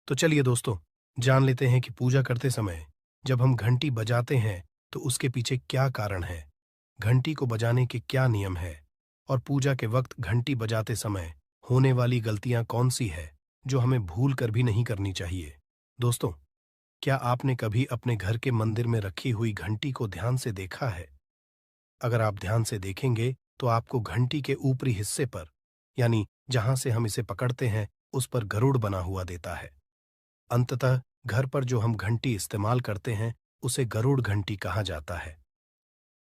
तो चलिए दोस्तों, जान लेते हैं कि पूजा करते समय जब हम घंटी बजाते हैं तो उसके पीछे क्या कारण है, घंटी को बजाने के क्या नियम है, और पूजा के वक्त घंटी बजाते समय होने वाली गलतियां कौन सी है जो हमें भूल कर भी नहीं करनी चाहिए। दोस्तों, क्या आपने कभी अपने घर के मंदिर में रखी हुई घंटी को ध्यान से देखा है? अगर आप ध्यान से देखेंगे तो आपको घंटी के ऊपरी हिस्से पर, यानी जहां से हम इसे पकड़ते हैं, उस पर गरुड़ बना हुआ देता है। अंततः घर पर जो हम घंटी इस्तेमाल करते हैं उसे गरुड़ घंटी कहा जाता है।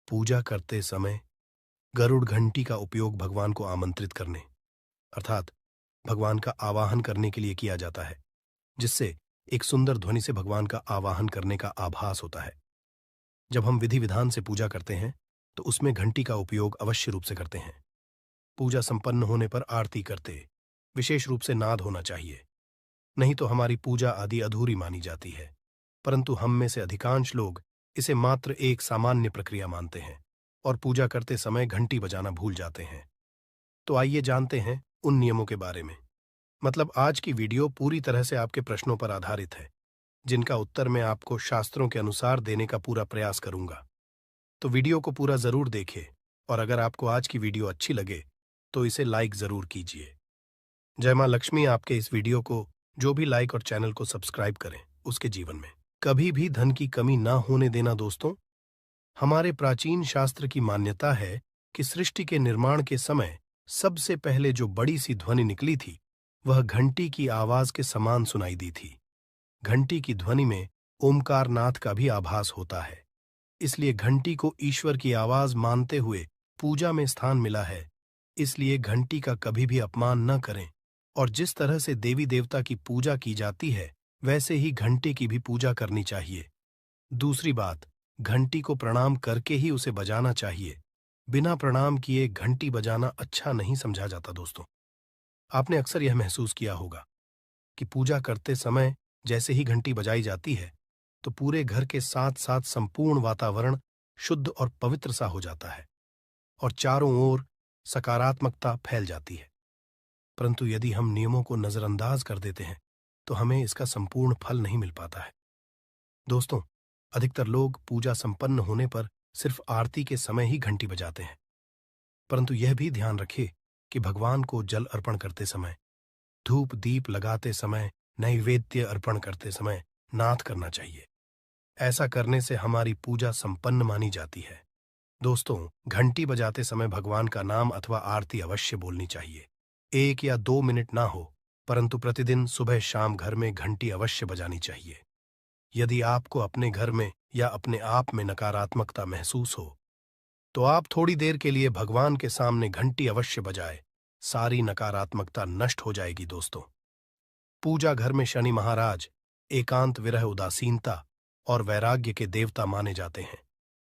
पूजा करते समय गरुड़ घंटी का उपयोग भगवान को आमंत्रित करने, अर्थात भगवान का आवाहन करने के लिए किया जाता है, जिससे एक सुंदर ध्वनि से भगवान का आवाहन करने का आभास होता है। जब हम विधि विधान से पूजा करते हैं तो उसमें घंटी का उपयोग अवश्य रूप से करते हैं। पूजा संपन्न होने पर आरती करते विशेष रूप से नाद होना चाहिए, नहीं तो हमारी पूजा आदि अधूरी मानी जाती है। परंतु हम में से अधिकांश लोग इसे मात्र एक सामान्य प्रक्रिया मानते हैं और पूजा करते समय घंटी बजाना भूल जाते हैं। तो आइए जानते हैं उन नियमों के बारे में। मतलब आज की वीडियो पूरी तरह से आपके प्रश्नों पर आधारित है, जिनका उत्तर मैं आपको शास्त्रों के अनुसार देने का पूरा प्रयास करूंगा। तो वीडियो को पूरा जरूर देखें और अगर आपको आज की वीडियो अच्छी लगे तो इसे लाइक जरूर कीजिए। जय मां लक्ष्मी आपके इस वीडियो को जो भी लाइक और चैनल को सब्सक्राइब करें उसके जीवन में कभी भी धन की कमी ना होने देना। दोस्तों, हमारे प्राचीन शास्त्र की मान्यता है कि सृष्टि के निर्माण के समय सबसे पहले जो बड़ी सी ध्वनि निकली थी वह घंटी की आवाज के समान सुनाई दी थी। घंटी की ध्वनि में ओमकार नाथ का भी आभास होता है, इसलिए घंटी को ईश्वर की आवाज मानते हुए पूजा में स्थान मिला है। इसलिए घंटी का कभी भी अपमान न करें और जिस तरह से देवी देवता की पूजा की जाती है वैसे ही घंटे की भी पूजा करनी चाहिए। दूसरी बात, घंटी को प्रणाम करके ही उसे बजाना चाहिए। बिना प्रणाम किए घंटी बजाना अच्छा नहीं समझा जाता। दोस्तों, आपने अक्सर यह महसूस किया होगा कि पूजा करते समय जैसे ही घंटी बजाई जाती है तो पूरे घर के साथ साथ संपूर्ण वातावरण शुद्ध और पवित्र सा हो जाता है और चारों ओर सकारात्मकता फैल जाती है। परंतु यदि हम नियमों को नजरअंदाज कर देते हैं तो हमें इसका संपूर्ण फल नहीं मिल पाता है। दोस्तों, अधिकतर लोग पूजा संपन्न होने पर सिर्फ आरती के समय ही घंटी बजाते हैं, परंतु यह भी ध्यान रखें कि भगवान को जल अर्पण करते समय, धूप दीप लगाते समय, नैवेद्य अर्पण करते समय नाद करना चाहिए। ऐसा करने से हमारी पूजा संपन्न मानी जाती है। दोस्तों, घंटी बजाते समय भगवान का नाम अथवा आरती अवश्य बोलनी चाहिए। 1 या 2 मिनट ना हो, परंतु प्रतिदिन सुबह शाम घर में घंटी अवश्य बजानी चाहिए। यदि आपको अपने घर में या अपने आप में नकारात्मकता महसूस हो तो आप थोड़ी देर के लिए भगवान के सामने घंटी अवश्य बजाए, सारी नकारात्मकता नष्ट हो जाएगी। दोस्तों, पूजा घर में शनि महाराज एकांत, विरह, उदासीनता और वैराग्य के देवता माने जाते हैं,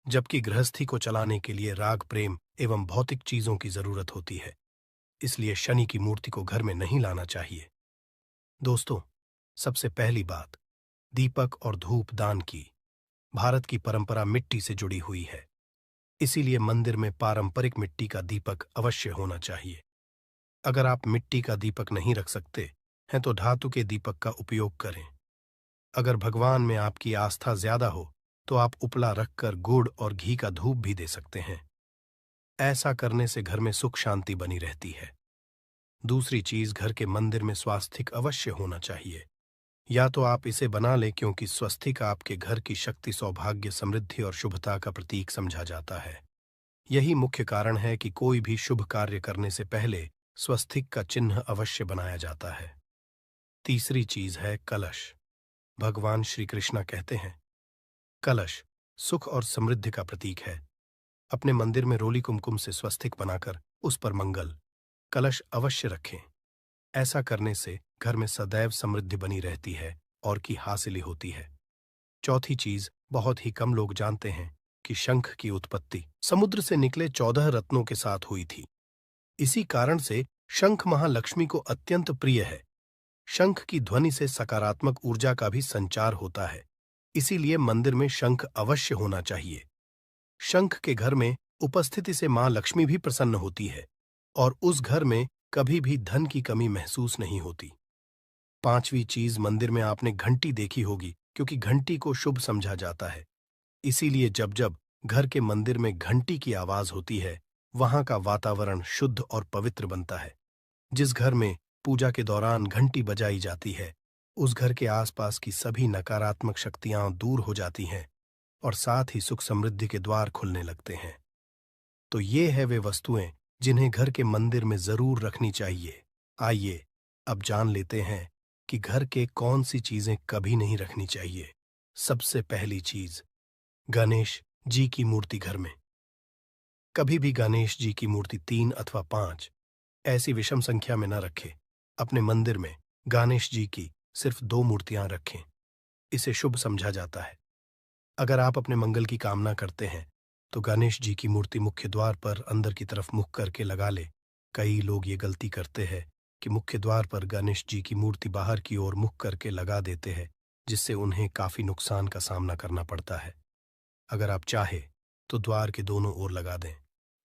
जबकि गृहस्थी को चलाने के लिए राग, प्रेम एवं भौतिक चीजों की जरूरत होती है। इसलिए शनि की मूर्ति को घर में नहीं लाना चाहिए। दोस्तों, सबसे पहली बात, दीपक और धूप दान की। भारत की परंपरा मिट्टी से जुड़ी हुई है, इसीलिए मंदिर में पारंपरिक मिट्टी का दीपक अवश्य होना चाहिए। अगर आप मिट्टी का दीपक नहीं रख सकते हैं तो धातु के दीपक का उपयोग करें। अगर भगवान में आपकी आस्था ज्यादा हो तो आप उपला रखकर गुड़ और घी का धूप भी दे सकते हैं। ऐसा करने से घर में सुख शांति बनी रहती है। दूसरी चीज, घर के मंदिर में स्वास्तिक अवश्य होना चाहिए। या तो आप इसे बना लें, क्योंकि स्वस्तिक आपके घर की शक्ति, सौभाग्य, समृद्धि और शुभता का प्रतीक समझा जाता है। यही मुख्य कारण है कि कोई भी शुभ कार्य करने से पहले स्वस्तिक का चिन्ह अवश्य बनाया जाता है। तीसरी चीज है कलश। भगवान श्री कृष्ण कहते हैं, कलश सुख और समृद्धि का प्रतीक है। अपने मंदिर में रोली कुमकुम से स्वस्तिक बनाकर उस पर मंगल कलश अवश्य रखें। ऐसा करने से घर में सदैव समृद्धि बनी रहती है और की हासिली होती है। चौथी चीज, बहुत ही कम लोग जानते हैं कि शंख की उत्पत्ति समुद्र से निकले 14 रत्नों के साथ हुई थी। इसी कारण से शंख महालक्ष्मी को अत्यंत प्रिय है। शंख की ध्वनि से सकारात्मक ऊर्जा का भी संचार होता है, इसीलिए मंदिर में शंख अवश्य होना चाहिए। शंख के घर में उपस्थिति से मां लक्ष्मी भी प्रसन्न होती है और उस घर में कभी भी धन की कमी महसूस नहीं होती। पांचवी चीज, मंदिर में आपने घंटी देखी होगी, क्योंकि घंटी को शुभ समझा जाता है। इसीलिए जब जब घर के मंदिर में घंटी की आवाज होती है वहां का वातावरण शुद्ध और पवित्र बनता है। जिस घर में पूजा के दौरान घंटी बजाई जाती है उस घर के आसपास की सभी नकारात्मक शक्तियां दूर हो जाती हैं और साथ ही सुख समृद्धि के द्वार खुलने लगते हैं। तो ये है वे वस्तुएं जिन्हें घर के मंदिर में जरूर रखनी चाहिए। आइए अब जान लेते हैं कि घर के कौन सी चीजें कभी नहीं रखनी चाहिए। सबसे पहली चीज, गणेश जी की मूर्ति घर में। कभी भी गणेश जी की मूर्ति 3 अथवा 5 ऐसी विषम संख्या में न रखें। अपने मंदिर में गणेश जी की सिर्फ 2 मूर्तियां रखें, इसे शुभ समझा जाता है। अगर आप अपने मंगल की कामना करते हैं तो गणेश जी की मूर्ति मुख्य द्वार पर अंदर की तरफ मुख करके लगा ले। कई लोग ये गलती करते हैं कि मुख्य द्वार पर गणेश जी की मूर्ति बाहर की ओर मुख करके लगा देते हैं, जिससे उन्हें काफी नुकसान का सामना करना पड़ता है। अगर आप चाहे तो द्वार के दोनों ओर लगा दें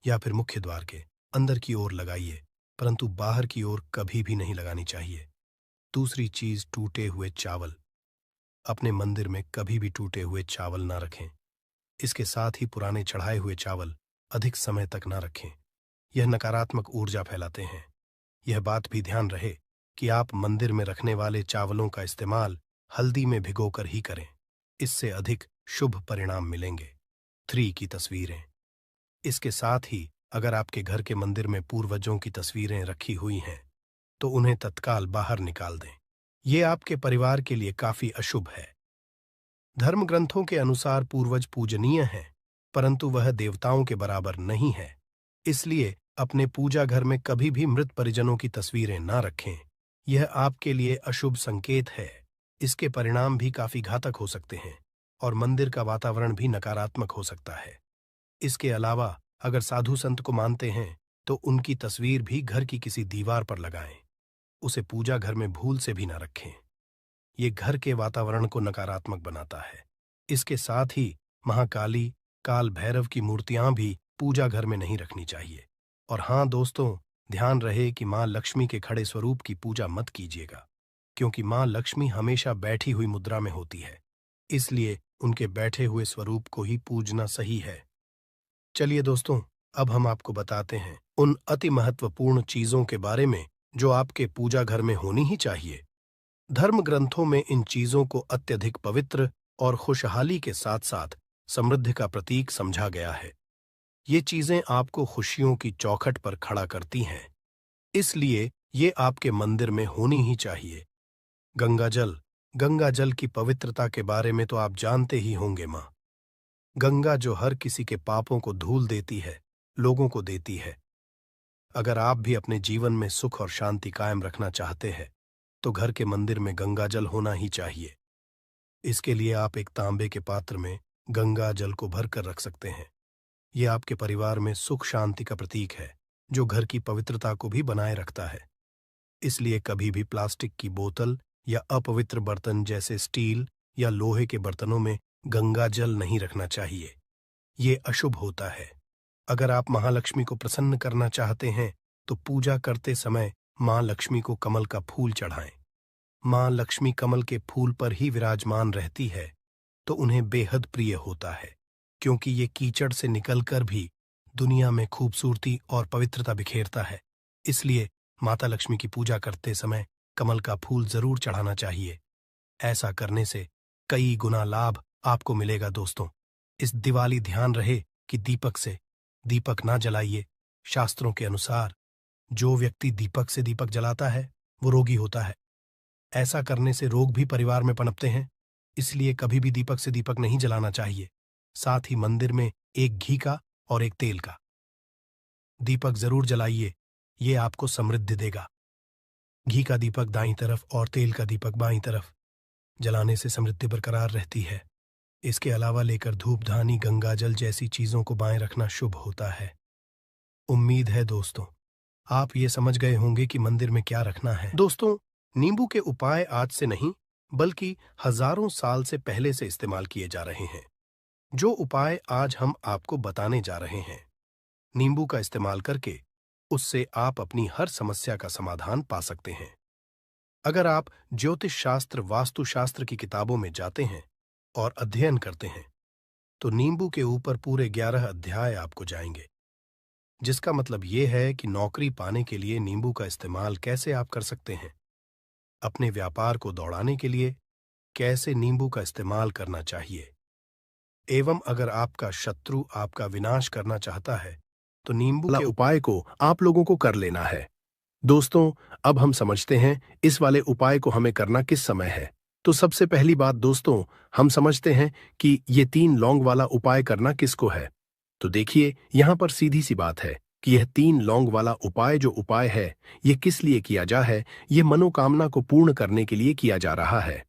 या फिर मुख्य द्वार के अंदर की ओर लगाइए, परंतु बाहर की ओर कभी भी नहीं लगानी चाहिए। दूसरी चीज, टूटे हुए चावल। अपने मंदिर में कभी भी टूटे हुए चावल ना रखें। इसके साथ ही पुराने चढ़ाए हुए चावल अधिक समय तक ना रखें। यह नकारात्मक ऊर्जा फैलाते हैं। यह बात भी ध्यान रहे कि आप मंदिर में रखने वाले चावलों का इस्तेमाल हल्दी में भिगोकर ही करें। इससे अधिक शुभ परिणाम मिलेंगे। 3 की तस्वीरें। इसके साथ ही अगर आपके घर के मंदिर में पूर्वजों की तस्वीरें रखी हुई हैं तो उन्हें तत्काल बाहर निकाल दें। ये आपके परिवार के लिए काफी अशुभ है। धर्म ग्रंथों के अनुसार पूर्वज पूजनीय हैं, परंतु वह देवताओं के बराबर नहीं है। इसलिए अपने पूजा घर में कभी भी मृत परिजनों की तस्वीरें ना रखें। यह आपके लिए अशुभ संकेत है। इसके परिणाम भी काफी घातक हो सकते हैं और मंदिर का वातावरण भी नकारात्मक हो सकता है। इसके अलावा अगर साधु संत को मानते हैं तो उनकी तस्वीर भी घर की किसी दीवार पर लगाएं। उसे पूजा घर में भूल से भी ना रखें। ये घर के वातावरण को नकारात्मक बनाता है। इसके साथ ही महाकाली, काल भैरव की मूर्तियां भी पूजा घर में नहीं रखनी चाहिए। और हाँ दोस्तों, ध्यान रहे कि मां लक्ष्मी के खड़े स्वरूप की पूजा मत कीजिएगा, क्योंकि मां लक्ष्मी हमेशा बैठी हुई मुद्रा में होती है। इसलिए उनके बैठे हुए स्वरूप को ही पूजना सही है। चलिए दोस्तों, अब हम आपको बताते हैं उन अति महत्वपूर्ण चीजों के बारे में जो आपके पूजा घर में होनी ही चाहिए। धर्म ग्रंथों में इन चीजों को अत्यधिक पवित्र और खुशहाली के साथ साथ समृद्धि का प्रतीक समझा गया है। ये चीजें आपको खुशियों की चौखट पर खड़ा करती हैं, इसलिए ये आपके मंदिर में होनी ही चाहिए। गंगा जल की पवित्रता के बारे में तो आप जानते ही होंगे। मां गंगा जो हर किसी के पापों को धूल देती है, लोगों को देती है। अगर आप भी अपने जीवन में सुख और शांति कायम रखना चाहते हैं तो घर के मंदिर में गंगा जल होना ही चाहिए। इसके लिए आप एक तांबे के पात्र में गंगा जल को भरकर रख सकते हैं। यह आपके परिवार में सुख शांति का प्रतीक है, जो घर की पवित्रता को भी बनाए रखता है। इसलिए कभी भी प्लास्टिक की बोतल या अपवित्र बर्तन जैसे स्टील या लोहे के बर्तनों में गंगा जल नहीं रखना चाहिए। ये अशुभ होता है। अगर आप महालक्ष्मी को प्रसन्न करना चाहते हैं तो पूजा करते समय मां लक्ष्मी को कमल का फूल चढ़ाएं। मां लक्ष्मी कमल के फूल पर ही विराजमान रहती है तो उन्हें बेहद प्रिय होता है, क्योंकि ये कीचड़ से निकलकर भी दुनिया में खूबसूरती और पवित्रता बिखेरता है। इसलिए माता लक्ष्मी की पूजा करते समय कमल का फूल जरूर चढ़ाना चाहिए। ऐसा करने से कई गुना लाभ आपको मिलेगा। दोस्तों, इस दिवाली ध्यान रहे कि दीपक से दीपक ना जलाइए। शास्त्रों के अनुसार जो व्यक्ति दीपक से दीपक जलाता है वो रोगी होता है। ऐसा करने से रोग भी परिवार में पनपते हैं। इसलिए कभी भी दीपक से दीपक नहीं जलाना चाहिए। साथ ही मंदिर में एक घी का और एक तेल का दीपक जरूर जलाइए। ये आपको समृद्धि देगा। घी का दीपक दाईं तरफ और तेल का दीपक बाईं तरफ जलाने से समृद्धि बरकरार रहती है। इसके अलावा लेकर धूप धानी गंगा जल जैसी चीजों को बाएं रखना शुभ होता है। उम्मीद है दोस्तों आप ये समझ गए होंगे कि मंदिर में क्या रखना है। दोस्तों, नींबू के उपाय आज से नहीं बल्कि हजारों साल से पहले से इस्तेमाल किए जा रहे हैं। जो उपाय आज हम आपको बताने जा रहे हैं, नींबू का इस्तेमाल करके उससे आप अपनी हर समस्या का समाधान पा सकते हैं। अगर आप ज्योतिष शास्त्र, वास्तुशास्त्र की किताबों में जाते हैं और अध्ययन करते हैं तो नींबू के ऊपर पूरे 11 अध्याय आपको जाएंगे, जिसका मतलब यह है कि नौकरी पाने के लिए नींबू का इस्तेमाल कैसे आप कर सकते हैं, अपने व्यापार को दौड़ाने के लिए कैसे नींबू का इस्तेमाल करना चाहिए, एवं अगर आपका शत्रु आपका विनाश करना चाहता है तो नींबू के उपाय को आप लोगों को कर लेना है। दोस्तों, अब हम समझते हैं इस वाले उपाय को हमें करना किस समय है। तो सबसे पहली बात दोस्तों, हम समझते हैं कि ये 3 लौंग वाला उपाय करना किसको है। तो देखिए, यहां पर सीधी सी बात है कि यह 3 लौंग वाला उपाय जो उपाय है, ये किस लिए किया जा है। ये मनोकामना को पूर्ण करने के लिए किया जा रहा है,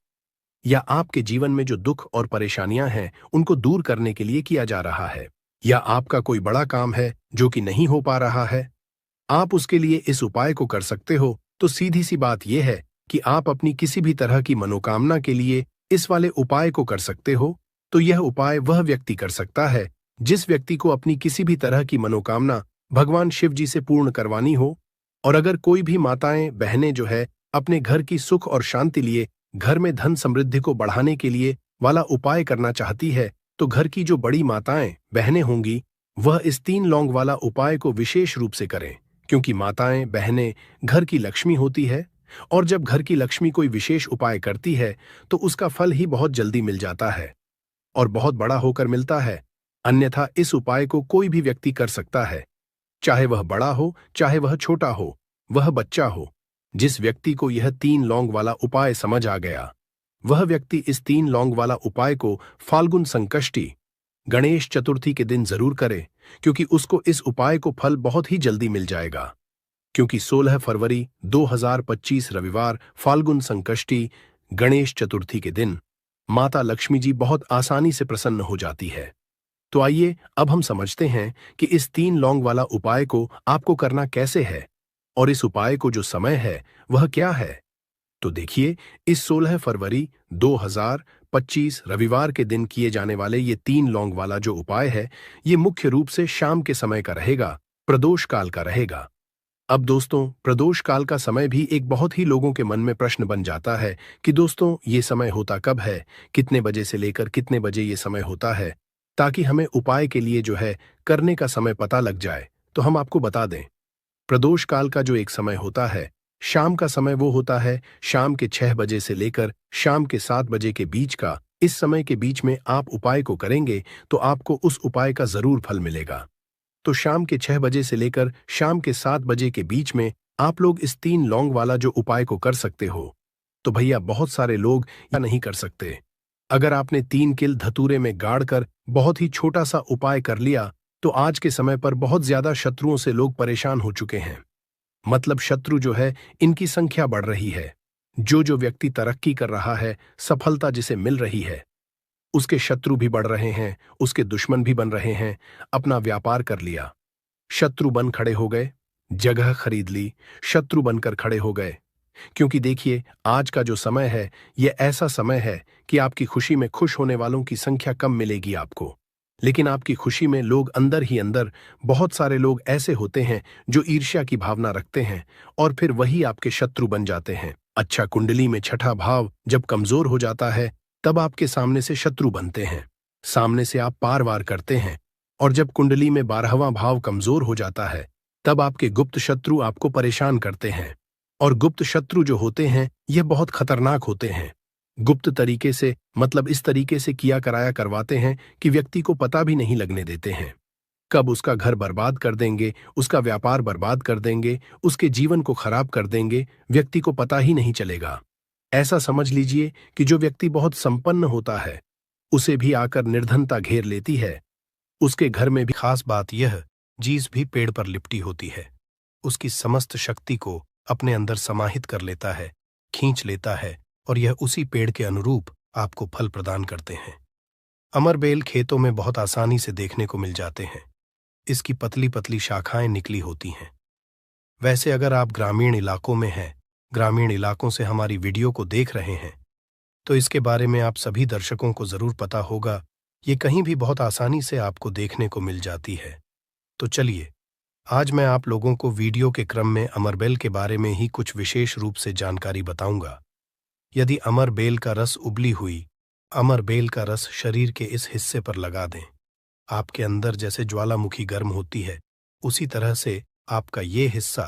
या आपके जीवन में जो दुख और परेशानियां हैं उनको दूर करने के लिए किया जा रहा है, या आपका कोई बड़ा काम है जो कि नहीं हो पा रहा है, आप उसके लिए इस उपाय को कर सकते हो। तो सीधी सी बात यह है कि आप अपनी किसी भी तरह की मनोकामना के लिए इस वाले उपाय को कर सकते हो, तो यह उपाय वह व्यक्ति कर सकता है जिस व्यक्ति को अपनी किसी भी तरह की मनोकामना भगवान शिव जी से पूर्ण करवानी हो। और अगर कोई भी माताएं बहनें जो है अपने घर की सुख और शांति लिए, घर में धन समृद्धि को बढ़ाने के लिए वाला उपाय करना चाहती है, तो घर की जो बड़ी माताएं बहनें होंगी वह इस 3 लौंग वाला उपाय को विशेष रूप से करें, क्योंकि माताएं बहनें घर की लक्ष्मी होती है। और जब घर की लक्ष्मी कोई विशेष उपाय करती है तो उसका फल ही बहुत जल्दी मिल जाता है और बहुत बड़ा होकर मिलता है। अन्यथा इस उपाय को कोई भी व्यक्ति कर सकता है, चाहे वह बड़ा हो चाहे वह छोटा हो, वह बच्चा हो। जिस व्यक्ति को यह 3 लौंग वाला उपाय समझ आ गया, वह व्यक्ति इस 3 लौंग वाला उपाय को फाल्गुन संकष्टी गणेश चतुर्थी के दिन जरूर करे, क्योंकि उसको इस उपाय को फल बहुत ही जल्दी मिल जाएगा। क्योंकि 16 फरवरी 2025 रविवार फाल्गुन संकष्टी गणेश चतुर्थी के दिन माता लक्ष्मी जी बहुत आसानी से प्रसन्न हो जाती है। तो आइए अब हम समझते हैं कि इस 3 लौंग वाला उपाय को आपको करना कैसे है और इस उपाय को जो समय है वह क्या है। तो देखिए, इस 16 फरवरी 2025 रविवार के दिन किए जाने वाले ये 3 लौंग वाला जो उपाय है, ये मुख्य रूप से शाम के समय का रहेगा, प्रदोष काल का रहेगा। अब दोस्तों, प्रदोष काल का समय भी एक बहुत ही लोगों के मन में प्रश्न बन जाता है कि दोस्तों ये समय होता कब है, कितने बजे से लेकर कितने बजे ये समय होता है, ताकि हमें उपाय के लिए जो है करने का समय पता लग जाए। तो हम आपको बता दें, प्रदोष काल का जो एक समय होता है, शाम का समय, वो होता है शाम के 6 बजे से लेकर शाम के 7 बजे के बीच का। इस समय के बीच में आप उपाय को करेंगे तो आपको उस उपाय का जरूर फल मिलेगा। तो शाम के 6 बजे से लेकर शाम के 7 बजे के बीच में आप लोग इस 3 लौंग वाला जो उपाय को कर सकते हो। तो भैया बहुत सारे लोग या नहीं कर सकते। अगर आपने 3 किल धतूरे में गाड़कर बहुत ही छोटा सा उपाय कर लिया, तो आज के समय पर बहुत ज्यादा शत्रुओं से लोग परेशान हो चुके हैं। मतलब शत्रु जो है इनकी संख्या बढ़ रही है। जो व्यक्ति तरक्की कर रहा है, सफलता जिसे मिल रही है, उसके शत्रु भी बढ़ रहे हैं, उसके दुश्मन भी बन रहे हैं। अपना व्यापार कर लिया, शत्रु बन खड़े हो गए, जगह खरीद ली, शत्रु बनकर खड़े हो गए। क्योंकि देखिए, आज का जो समय है यह ऐसा समय है कि आपकी खुशी में खुश होने वालों की संख्या कम मिलेगी आपको, लेकिन आपकी खुशी में लोग अंदर ही अंदर बहुत सारे लोग ऐसे होते हैं जो ईर्ष्या की भावना रखते हैं और फिर वही आपके शत्रु बन जाते हैं। अच्छा, कुंडली में 6ठा भाव जब कमजोर हो जाता है तब आपके सामने से शत्रु बनते हैं, सामने से आप पार वार करते हैं। और जब कुंडली में 12वां भाव कमजोर हो जाता है तब आपके गुप्त शत्रु आपको परेशान करते हैं। और गुप्त शत्रु जो होते हैं ये बहुत खतरनाक होते हैं। गुप्त तरीके से, मतलब इस तरीके से किया कराया करवाते हैं कि व्यक्ति को पता भी नहीं लगने देते हैं। कब उसका घर बर्बाद कर देंगे, उसका व्यापार बर्बाद कर देंगे, उसके जीवन को खराब कर देंगे, व्यक्ति को पता ही नहीं चलेगा। ऐसा समझ लीजिए कि जो व्यक्ति बहुत संपन्न होता है उसे भी आकर निर्धनता घेर लेती है। उसके घर में भी खास बात यह, जीस भी पेड़ पर लिपटी होती है, उसकी समस्त शक्ति को अपने अंदर समाहित कर लेता है, खींच लेता है, और यह उसी पेड़ के अनुरूप आपको फल प्रदान करते हैं। अमरबेल खेतों में बहुत आसानी से देखने को मिल जाते हैं। इसकी पतली पतली शाखाएं निकली होती हैं। वैसे अगर आप ग्रामीण इलाकों में हैं, ग्रामीण इलाकों से हमारी वीडियो को देख रहे हैं, तो इसके बारे में आप सभी दर्शकों को जरूर पता होगा। ये कहीं भी बहुत आसानी से आपको देखने को मिल जाती है। तो चलिए, आज मैं आप लोगों को वीडियो के क्रम में अमरबेल के बारे में ही कुछ विशेष रूप से जानकारी बताऊंगा। यदि अमरबेल का रस उबली हुई अमरबेल का रस शरीर के इस हिस्से पर लगा दें, आपके अंदर जैसे ज्वालामुखी गर्म होती है, उसी तरह से आपका ये हिस्सा